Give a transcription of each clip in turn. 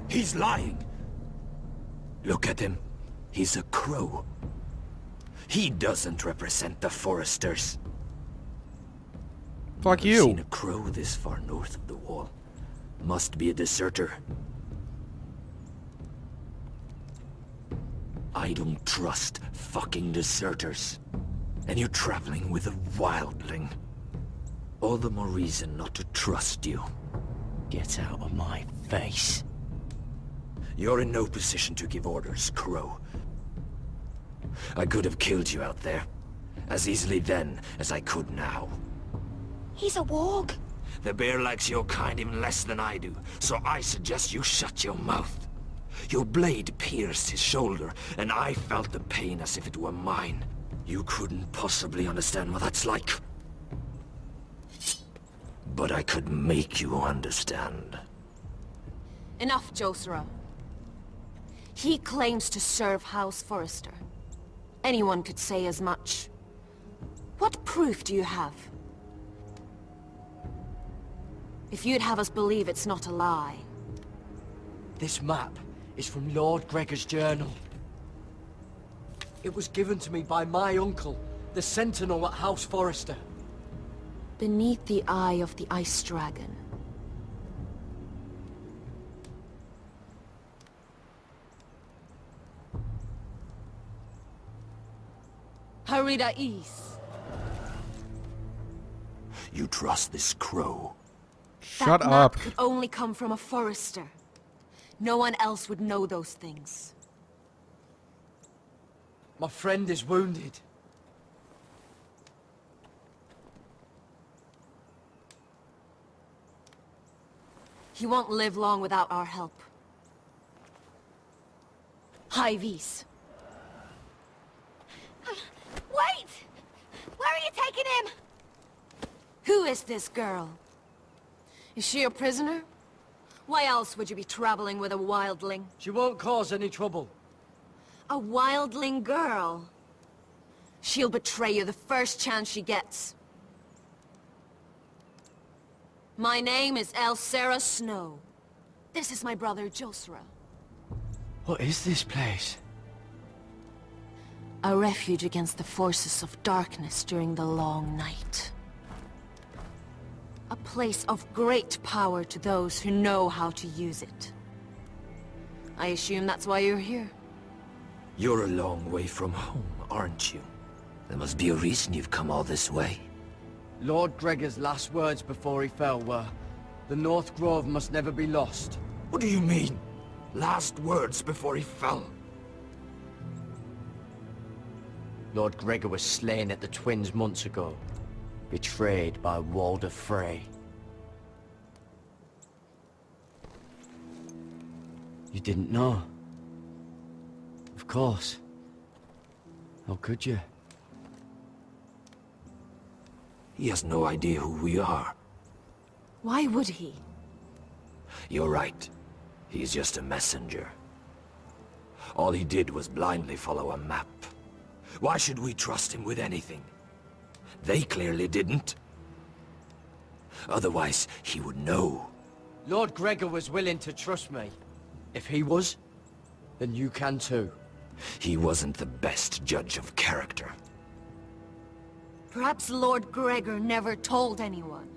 He's lying. Look at him. He's a crow. He doesn't represent the Forresters. Fuck Never you. Seen a crow this far north of the wall. Must be a deserter. I don't trust fucking deserters. And you're traveling with a wildling. All the more reason not to trust you. Get out of my face. You're in no position to give orders, Crow. I could have killed you out there. As easily then as I could now. He's a warg. The bear likes your kind even less than I do, so I suggest you shut your mouth. Your blade pierced his shoulder, and I felt the pain as if it were mine. You couldn't possibly understand what that's like. But I could make you understand. Enough, Josera. He claims to serve House Forrester. Anyone could say as much. What proof do you have? If you'd have us believe it's not a lie. This map is from Lord Gregor's journal. It was given to me by my uncle, the Sentinel at House Forrester. Beneath the eye of the Ice Dragon. Harida East. You trust this crow? Shut That up. map could only come from a Forrester. No one else would know those things. My friend is wounded. He won't live long without our help. High Vis. Wait! Where are you taking him? Who is this girl? Is she a prisoner? Why else would you be traveling with a wildling? She won't cause any trouble. A wildling girl? She'll betray you the first chance she gets. My name is Elsera Snow. This is my brother Josera. What is this place? A refuge against the forces of darkness during the long night. A place of great power to those who know how to use it. I assume that's why you're here. You're a long way from home, aren't you? There must be a reason you've come all this way. Lord Gregor's last words before he fell were, "The North Grove must never be lost." What do you mean? Last words before he fell? Lord Gregor was slain at the Twins months ago, betrayed by Walder Frey. You didn't know? Of course. How could you? He has no idea who we are. Why would he? You're right. He's just a messenger. All he did was blindly follow a map. Why should we trust him with anything? They clearly didn't. Otherwise, he would know. Lord Gregor was willing to trust me. If he was, then you can too. He wasn't the best judge of character. Perhaps Lord Gregor never told anyone.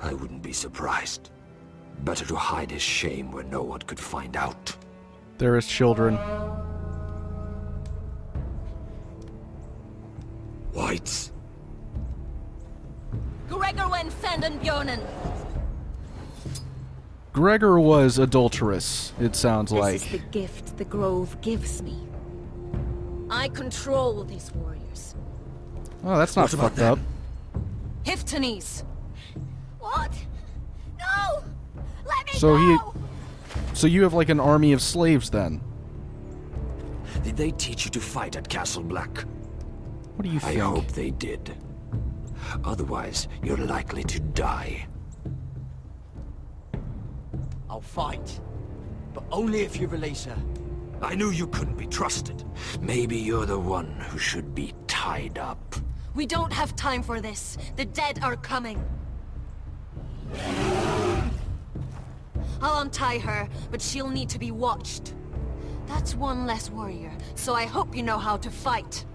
I wouldn't be surprised. Better to hide his shame where no one could find out. There is children. Whites. Gregor wen fenden björnen. Gregor was adulterous, it sounds This like. is the gift the Grove gives me. I control these warriors. Oh, that's not What about fucked up. Hiftanes. What? No! Let me So go! So you have like an army of slaves then? Did they teach you to fight at Castle Black? What do you I think? hope they did. Otherwise, you're likely to die. I'll fight. But only if you release her. I knew you couldn't be trusted. Maybe you're the one who should be tied up. We don't have time for this. The dead are coming. I'll untie her, but she'll need to be watched. That's one less warrior, so I hope you know how to fight.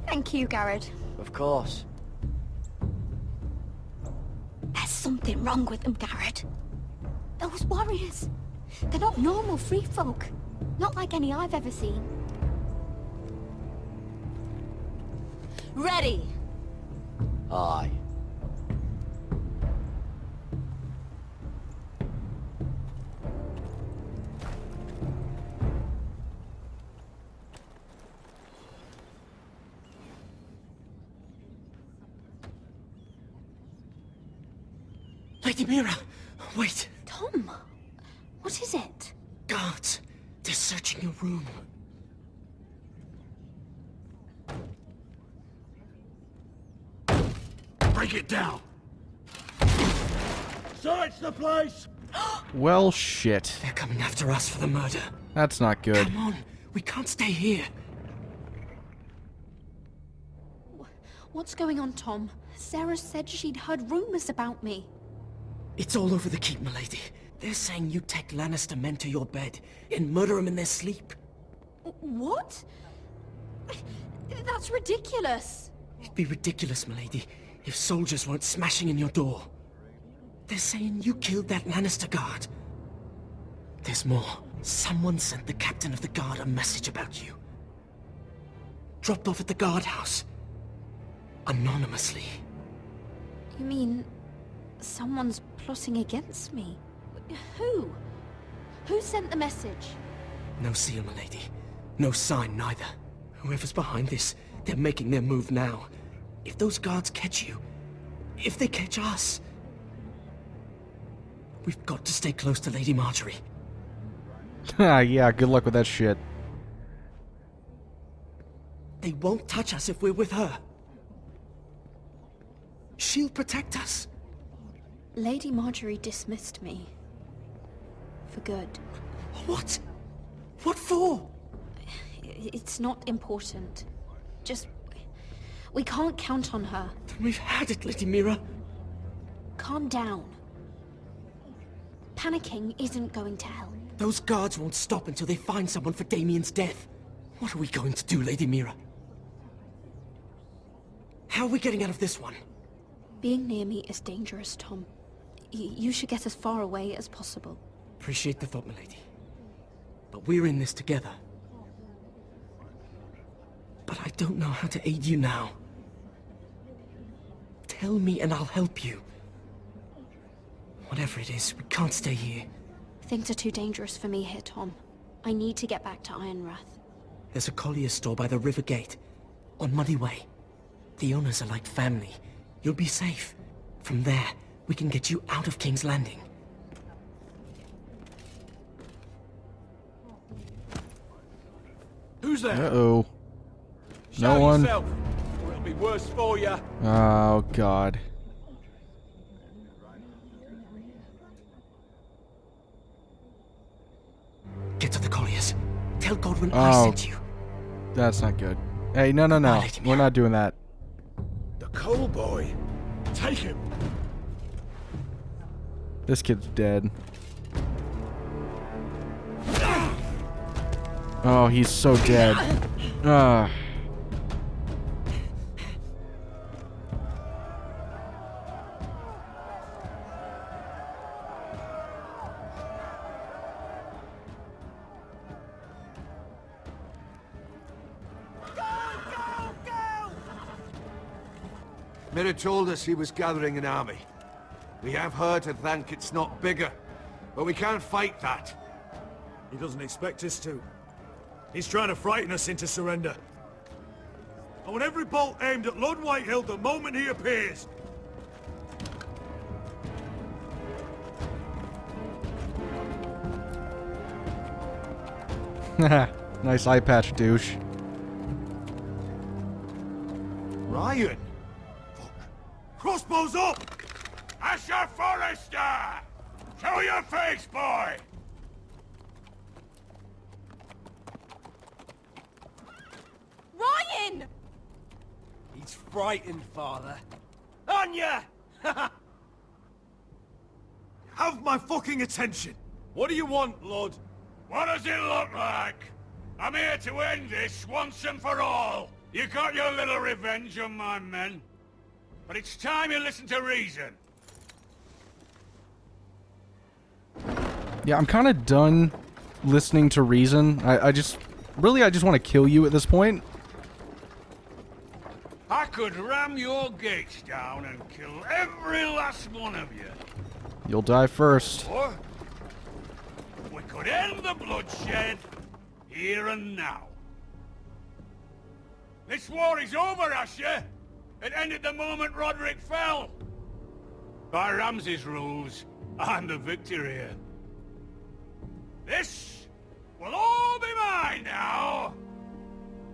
Thank you, Garrett. Of course. There's something wrong with them, Garrett. Those warriors. They're not normal free folk. Not like any I've ever seen. Ready! Aye. Lady Mira, wait. Tom, what is it? Guards, they're searching your room. Break it down. Search the place. Well, shit. They're coming after us for the murder. That's not good. Come on, we can't stay here. What's going on, Tom? Sarah said she'd heard rumors about me. It's all over the keep, milady. They're saying you take Lannister men to your bed and murder them in their sleep. What? That's ridiculous. It'd be ridiculous, milady, if soldiers weren't smashing in your door. They're saying you killed that Lannister guard. There's more. Someone sent the captain of the guard a message about you. Dropped off at the guardhouse. Anonymously. You mean someone's plotting against me? Who? Who sent the message? No seal, milady. No sign, neither. Whoever's behind this, they're making their move now. If those guards catch you, if they catch us, we've got to stay close to Lady Marjorie. Yeah, good luck with that shit. They won't touch us if we're with her. She'll protect us. Lady Marjorie dismissed me. For good. What? What for? It's not important. Just... we can't count on her. Then we've had it, Lady Mira. Calm down. Panicking isn't going to help. Those guards won't stop until they find someone for Damien's death. What are we going to do, Lady Mira? How are we getting out of this one? Being near me is dangerous, Tom. You should get as far away as possible. Appreciate the thought, milady. But we're in this together. But I don't know how to aid you now. Tell me and I'll help you. Whatever it is, we can't stay here. Things are too dangerous for me here, Tom. I need to get back to Ironrath. There's a collier's store by the river gate, on Muddy Way. The owners are like family. You'll be safe. From there, we can get you out of King's Landing. Who's there? Uh-oh. Show No one. yourself, or it'll be worse for you. Oh, God. Get to the colliers. Tell Godwin I sent you. That's not good. Hey, no. Lady We're not doing that. The coal boy. Take him. This kid's dead. Oh, he's so dead. Mira told us he was gathering an army. We have her to thank it's not bigger, but we can't fight that. He doesn't expect us to. He's trying to frighten us into surrender. I want every bolt aimed at Lord Whitehill the moment he appears. Nice eye patch, douche. Ryan! Crossbows up! Asher Forrester! Show your face, boy! Ryan! He's frightened, father. Anya! Have my fucking attention! What do you want, Lord? What does it look like? I'm here to end this once and for all. You got your little revenge on my men. But it's time you listen to reason. Yeah, I'm kind of done listening to reason. I just want to kill you at this point. I could ram your gates down and kill every last one of you. You'll die first. Or we could end the bloodshed here and now. This war is over, Asher. It ended the moment Roderick fell. By Ramsay's rules, I'm the victor here. This will all be mine now.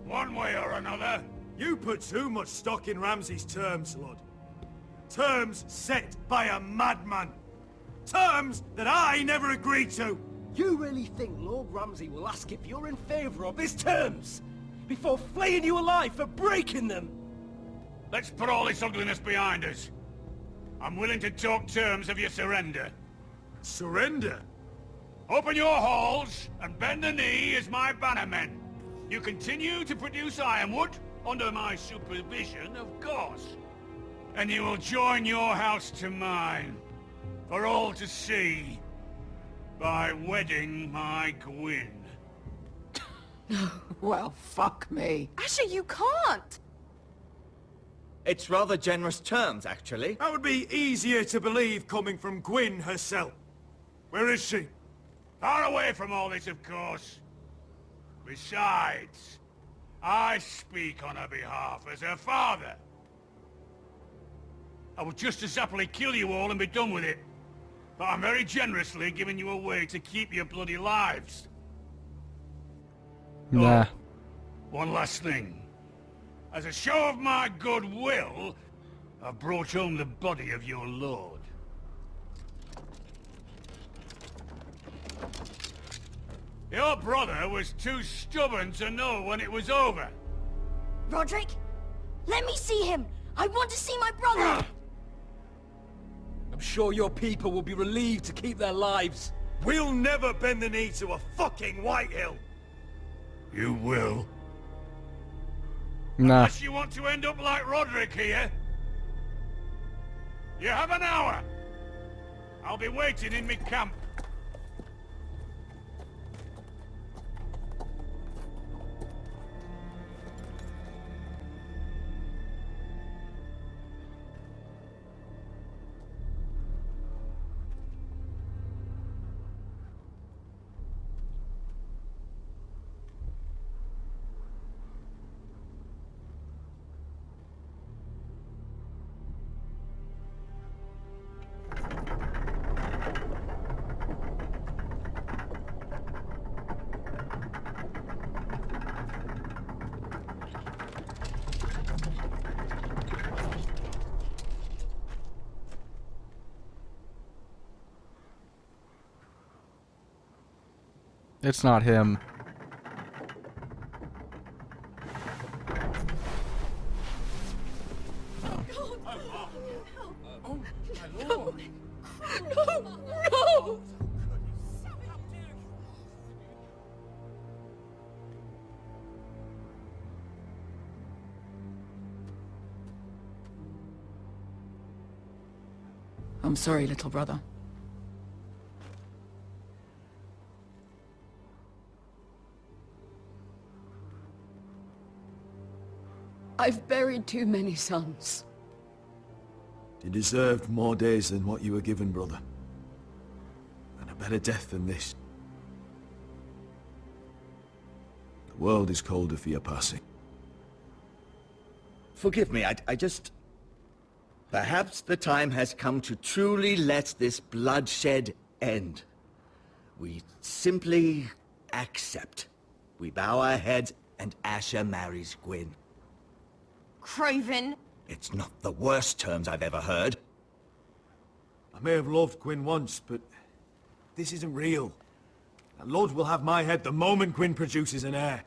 One way or another. You put too much stock in Ramsay's terms, Lord. Terms set by a madman. Terms that I never agreed to. You really think Lord Ramsay will ask if you're in favor of his terms before flaying you alive for breaking them? Let's put all this ugliness behind us. I'm willing to talk terms of your surrender. Surrender? Open your halls and bend the knee as my bannermen. You continue to produce ironwood under my supervision, of course. And you will join your house to mine, for all to see, by wedding my Gwyn. Well, fuck me. Asher, you can't! It's rather generous terms, actually. That would be easier to believe coming from Gwyn herself. Where is she? Far away from all this, of course. Besides, I speak on her behalf as her father. I would just as happily kill you all and be done with it. But I'm very generously giving you a way to keep your bloody lives. Nah. Oh, one last thing. As a show of my goodwill, I've brought home the body of your lord. Your brother was too stubborn to know when it was over. Roderick, let me see him. I want to see my brother. I'm sure your people will be relieved to keep their lives. We'll never bend the knee to a fucking Whitehill. You will. Nah. Unless you want to end up like Roderick here. You have an hour. I'll be waiting in my camp. It's not him. No! I'm sorry, little brother. I've buried too many sons. You deserved more days than what you were given, brother. And a better death than this. The world is colder for your passing. Forgive me, I just... Perhaps the time has come to truly let this bloodshed end. We simply accept. We bow our heads and Asher marries Gwyn. Craven! It's not the worst terms I've ever heard. I may have loved Gwyn once, but This isn't real. And Lord will have my head the moment Gwyn produces an heir.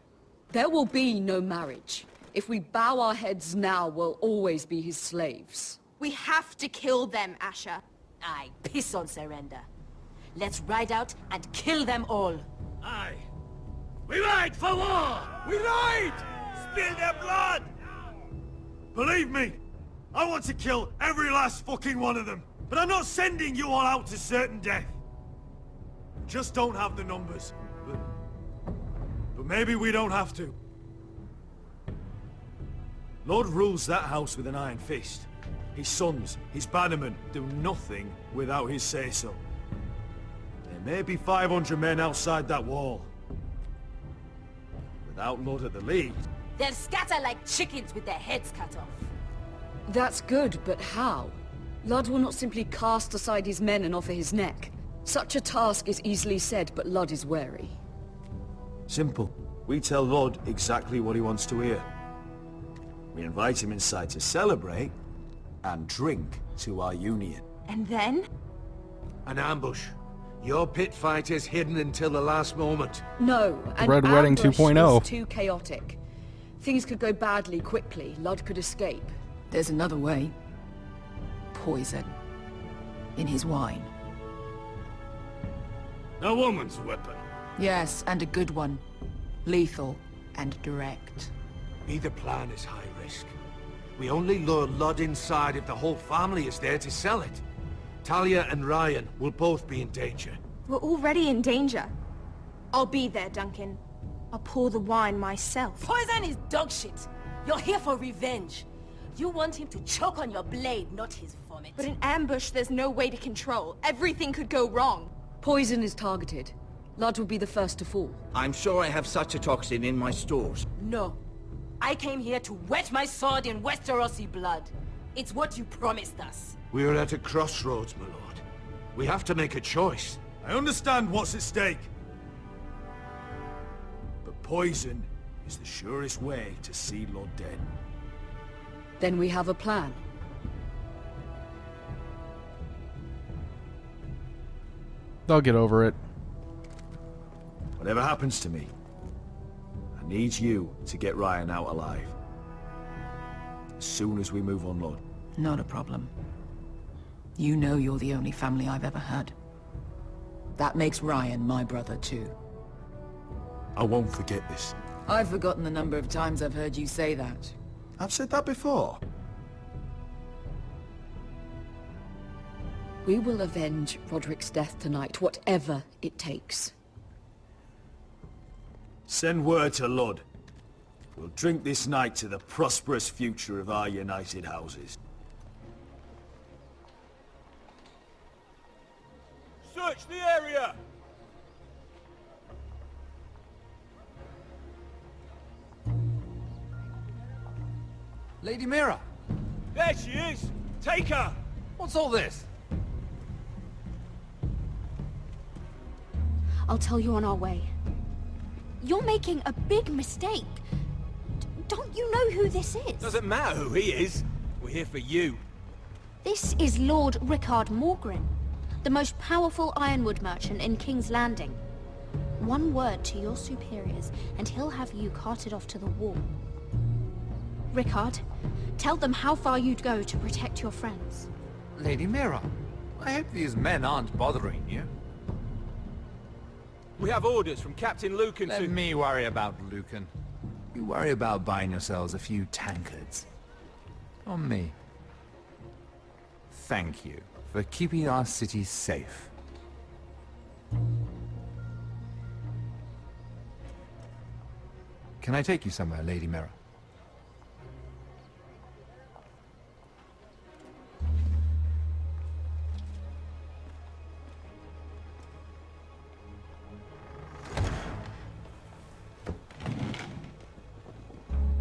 There will be no marriage. If we bow our heads now, we'll always be his slaves. We have to kill them, Asher. Aye, piss on surrender. Let's ride out and kill them all. Aye. We ride for war! We ride! Spill their blood! Believe me, I want to kill every last fucking one of them. But I'm not sending you all out to certain death. Just don't have the numbers. But maybe we don't have to. Lord rules that house with an iron fist. His sons, his bannermen, do nothing without his say-so. There may be 500 men outside that wall. Without Lord at the lead... They'll scatter like chickens with their heads cut off. That's good, but how? Ludd will not simply cast aside his men and offer his neck. Such a task is easily said, but Ludd is wary. Simple. We tell Lord exactly what he wants to hear. We invite him inside to celebrate and drink to our union. And then? An ambush. Your pit fight is hidden until the last moment. No, an Red Wedding ambush 2.0. is too chaotic. Things could go badly quickly. Ludd could escape. There's another way. Poison. In his wine. A woman's weapon. Yes, and a good one. Lethal and direct. Either plan is high risk. We only lure Ludd inside if the whole family is there to sell it. Talia and Ryan will both be in danger. We're already in danger. I'll be there, Duncan. I'll pour the wine myself. Poison is dog shit. You're here for revenge. You want him to choke on your blade, not his vomit. But in ambush, there's no way to control. Everything could go wrong. Poison is targeted. Ludd will be the first to fall. I'm sure I have such a toxin in my stores. No. I came here to wet my sword in Westerosi blood. It's what you promised us. We are at a crossroads, my lord. We have to make a choice. I understand what's at stake. But poison is the surest way to see Lord dead. Then we have a plan. They'll get over it. Whatever happens to me, I need you to get Ryan out alive. As soon as we move on, Lord. Not a problem. You know you're the only family I've ever had. That makes Ryan my brother too. I won't forget this. I've forgotten the number of times I've heard you say that. I've said that before. We will avenge Roderick's death tonight, whatever it takes. Send word to Lud. We'll drink this night to the prosperous future of our united houses. Search the area! Lady Mira! There she is! Take her! What's all this? I'll tell you on our way. You're making a big mistake. Don't you know who this is? Doesn't matter who he is. We're here for you. This is Lord Rickard Morgren, the most powerful ironwood merchant in King's Landing. One word to your superiors, and he'll have you carted off to the wall. Rickard, tell them how far you'd go to protect your friends. Lady Mira, I hope these men aren't bothering you. We have orders from Captain Lucan Let me worry about Lucan. You worry about buying yourselves a few tankards. On me. Thank you for keeping our city safe. Can I take you somewhere, Lady Mira?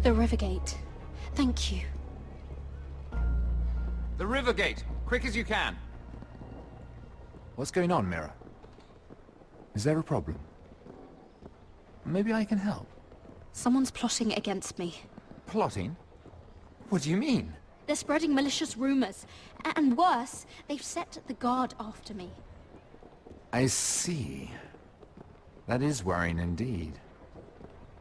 The Rivergate. Thank you. The Rivergate! Quick as you can! What's going on, Mira? Is there a problem? Maybe I can help. Someone's plotting against me. Plotting? What do you mean? They're spreading malicious rumors. And worse, they've set the guard after me. I see. That is worrying indeed.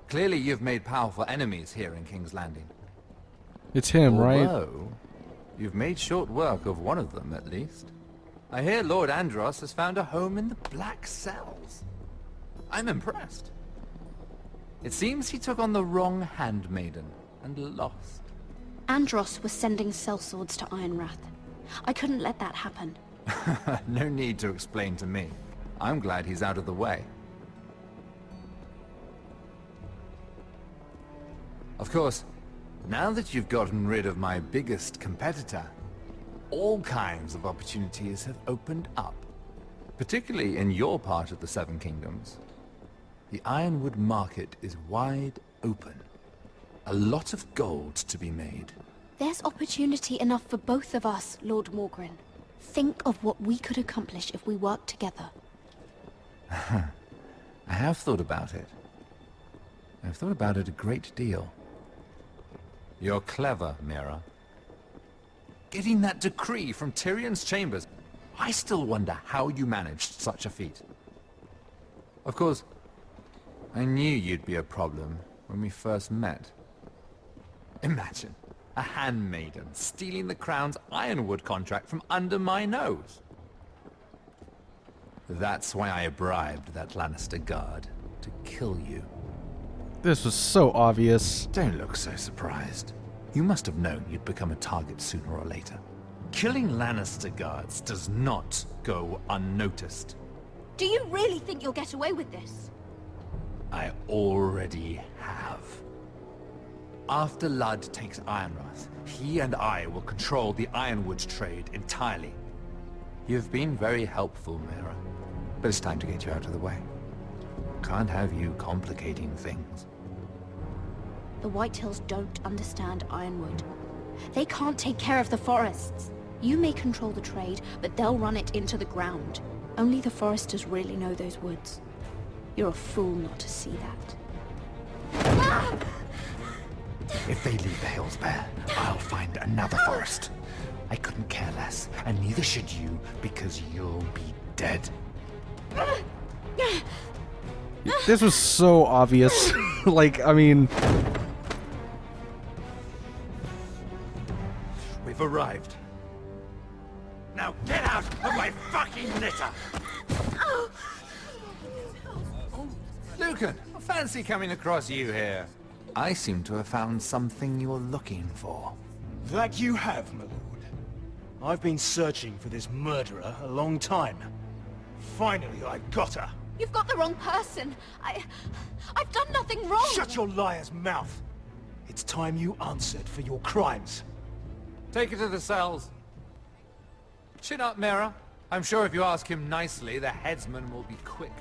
Clearly you've made powerful enemies here in King's Landing. It's him, right? Although, you've made short work of one of them, at least. I hear Lord Andros has found a home in the Black Cells. I'm impressed. It seems he took on the wrong handmaiden and lost. Andros was sending sellswords to Ironrath. I couldn't let that happen. No need to explain to me. I'm glad he's out of the way. Of course, now that you've gotten rid of my biggest competitor, all kinds of opportunities have opened up. Particularly in your part of the Seven Kingdoms. The Ironwood market is wide open. A lot of gold to be made. There's opportunity enough for both of us, Lord Morgren. Think of what we could accomplish if we worked together. I have thought about it. I've thought about it a great deal. You're clever, Mira. Getting that decree from Tyrion's chambers, I still wonder how you managed such a feat. Of course, I knew you'd be a problem when we first met. Imagine, a handmaiden stealing the Crown's Ironwood contract from under my nose. That's why I bribed that Lannister guard to kill you. This was so obvious. Don't look so surprised. You must have known you'd become a target sooner or later. Killing Lannister guards does not go unnoticed. Do you really think you'll get away with this? I already have. After Ludd takes Ironrath, he and I will control the Ironwood trade entirely. You've been very helpful, Mira, but it's time to get you out of the way. Can't have you complicating things. The Whitehills don't understand Ironwood. They can't take care of the forests. You may control the trade, but they'll run it into the ground. Only the Foresters really know those woods. You're a fool not to see that. If they leave the hills bare, I'll find another forest. I couldn't care less, and neither should you, because you'll be dead. This was so obvious. Like, I mean... We've arrived. Now get out of my fucking litter! Lucan, I fancy coming across you here. I seem to have found something you're looking for. That you have, my lord. I've been searching for this murderer a long time. Finally, I got her. You've got the wrong person. I've done nothing wrong. Shut your liar's mouth. It's time you answered for your crimes. Take her to the cells. Chin up, Mira. I'm sure if you ask him nicely, the headsman will be quick